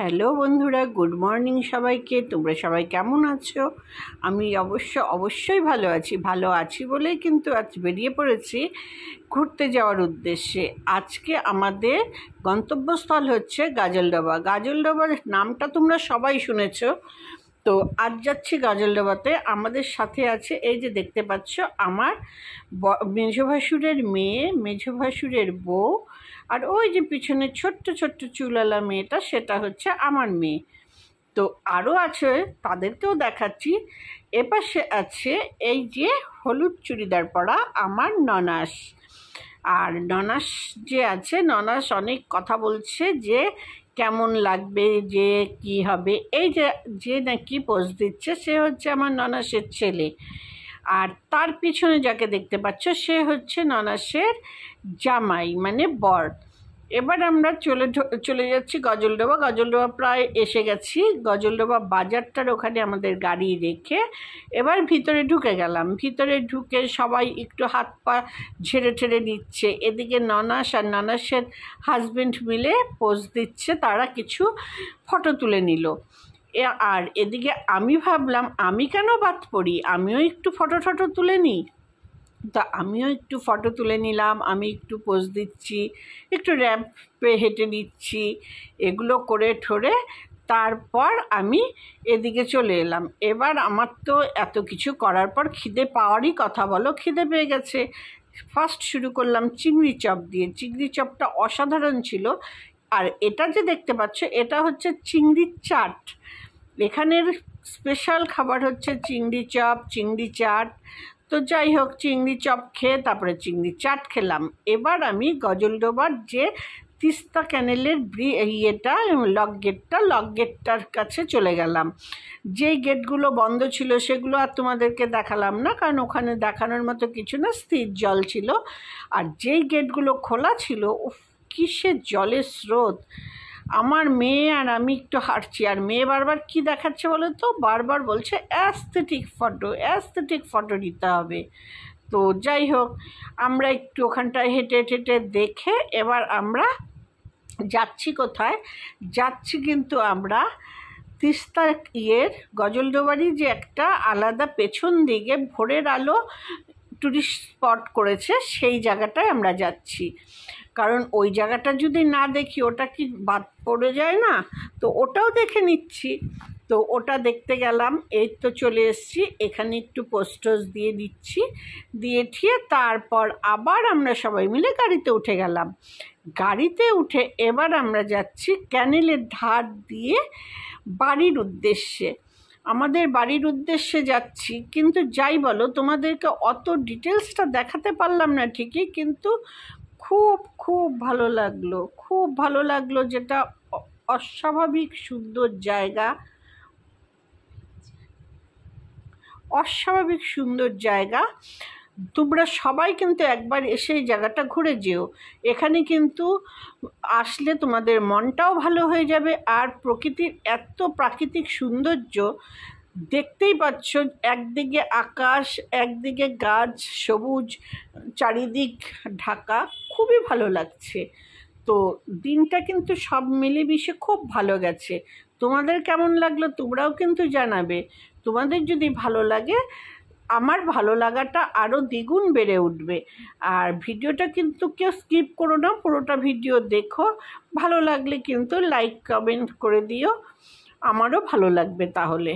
Hello বন্ধুরা, good morning সবাইকে। তোমরা সবাই কেমন আছো? আমি অবশ্যই ভালো আছি বলেই কিন্তু আজ বেরিয়ে পড়েছি ঘুরতে যাওয়ার উদ্দেশ্যে। আজকে আমাদের গন্তব্যস্থল হচ্ছে গাজলডোবা। গাজলডোবার নামটা তোমরা সবাই শুনেছো। তো আজ যাচ্ছি গাজলডোবাতে। আমাদের সাথে আছে, এই যে দেখতে পাচ্ছ, আমার মেঝো ভাসুরের মেয়ে, মেঝো ভাসুরের বউ, আর ওই যে পিছনে ছোট্ট ছোট্ট চুলালা মেয়েটা, সেটা হচ্ছে আমার মেয়ে। তো আরও আছে, তাদেরকেও দেখাচ্ছি। এপাশে আছে এই যে হলুদ চুড়িদার পরা আমার ননাস। আর ননাস যে আছে, ননাস অনেক কথা বলছে যে কেমন লাগবে, যে কি হবে। এই যে নাকি পোজ দিচ্ছে, সে হচ্ছে আমার ননাসের ছেলে। আর তার পিছনে যাকে দেখতে পাচ্ছ, সে হচ্ছে ননাসের জামাই, মানে বর। এবার আমরা চলে যাচ্ছি গজলডোবা। গজলডোবা প্রায় এসে গেছি। গজলডোবা বাজারটার ওখানে আমাদের গাড়ি রেখে এবার ভিতরে ঢুকে গেলাম। ভিতরে ঢুকে সবাই একটু হাত পা ঝেড়ে ঠেড়ে নিচ্ছে। এদিকে ননাস আর ননাসের হাজবেন্ড মিলে পোজ দিচ্ছে, তারা কিছু ফটো তুলে নিল। আর এদিকে আমি ভাবলাম, আমি কেন বাদ পড়ি, আমিও একটু ফটো তুলে নিই। তা আমিও একটু ফটো তুলে নিলাম। আমি একটু পোজ দিচ্ছি, একটু র্যাম্পে হেঁটে নিচ্ছি, এগুলো করে ঠোরে তারপর আমি এদিকে চলে এলাম। এবার আমার তো এত কিছু করার পর খিদে পাওয়ারই কথা, বলো, খিদে পেয়ে গেছে। ফার্স্ট শুরু করলাম চিংড়ি চপ দিয়ে। চিংড়ি চপটা অসাধারণ ছিল। আর এটা যে দেখতে পাচ্ছ, এটা হচ্ছে চিংড়ির চাট। এখানের স্পেশাল খাবার হচ্ছে চিংড়ি চপ, চিংড়ি চাট। তো যাই হোক, চিংড়ি চপ খেয়ে তারপরে চিংড়ি চাট খেলাম। এবার আমি গজলডোবার যে তিস্তা ক্যানেলের লক গেটটার কাছে চলে গেলাম। যেই গেটগুলো বন্ধ ছিল সেগুলো আর তোমাদেরকে দেখালাম না, কারণ ওখানে দেখানোর মতো কিছু না, স্থির জল ছিল। আর যেই গেটগুলো খোলা ছিল, কিসের জলের স্রোত! আমার মেয়ে আর আমি একটু হাঁটছি, আর মেয়ে বারবার কি দেখাচ্ছে বলো তো, বারবার বলছে অ্যাস্থেটিক ফটো নিতে হবে। তো যাই হোক, আমরা একটু ওখানটায় হেঁটে দেখে এবার আমরা যাচ্ছি কোথায় যাচ্ছি, কিন্তু আমরা তিস্তা গজলডোবারই যে একটা আলাদা পেছন দিকে ভোরের আলো টুরিস্ট স্পট করেছে, সেই জায়গাটায় আমরা যাচ্ছি। কারণ ওই জায়গাটা যদি না দেখি, ওটা কি বাদ পড়ে যায় না? তো ওটাও দেখে নিচ্ছি। তো ওটা দেখতে গেলাম। এই তো চলে এসেছি। এখানে একটু পোস্টার্স দিয়ে দিচ্ছি, দিয়ে ঠিয়ে তারপর আবার আমরা সবাই মিলে গাড়িতে উঠে গেলাম। গাড়িতে উঠে এবার আমরা যাচ্ছি ক্যানেলের ধার দিয়ে বাড়ির উদ্দেশ্যে। আমাদের বাড়ির উদ্দেশ্যে যাচ্ছি, কিন্তু যাই বলো, তোমাদেরকে অত ডিটেলসটা দেখাতে পারলাম না ঠিকই, কিন্তু খুব ভালো লাগলো। যেটা অস্বাভাবিক সুন্দর জায়গা। তোমরা সবাই কিন্তু একবার এসে এই জায়গাটা ঘুরে যেও। এখানে কিন্তু আসলে তোমাদের মনটাও ভালো হয়ে যাবে। আর প্রকৃতির এত প্রাকৃতিক সৌন্দর্য দেখতেই পাচ্ছ, একদিকে আকাশ, একদিকে গাছ, সবুজ চারিদিক ঢাকা, খুবই ভালো লাগছে। তো দিনটা কিন্তু সব মিলেমিশে খুব ভালো গেছে। তোমাদের কেমন লাগলো তোমরাও কিন্তু জানাবে। তোমাদের যদি ভালো লাগে, আমার ভালো লাগাটা আরও দ্বিগুণ বেড়ে উঠবে। আর ভিডিওটা কিন্তু কেউ স্কিপ করো না, পুরোটা ভিডিও দেখো। ভালো লাগলে কিন্তু লাইক কমেন্ট করে দিও, আমারও ভালো লাগবে তাহলে।